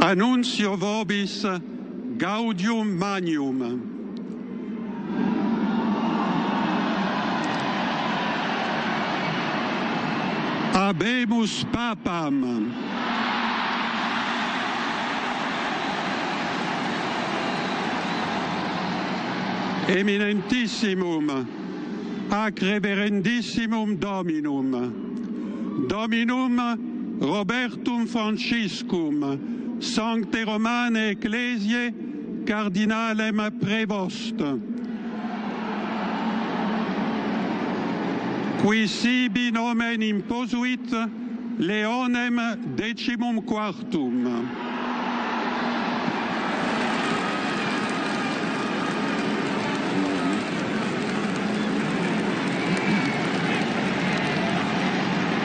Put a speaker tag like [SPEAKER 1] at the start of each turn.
[SPEAKER 1] Annuncio vobis gaudium magnum. Habemus papam. Eminentissimum, ac reverendissimum Dominum, Dominum Robertum Franciscum, Sancte Romane Ecclesiae, Cardinalem Prevost, qui sibi nomen imposuit Leonem 14.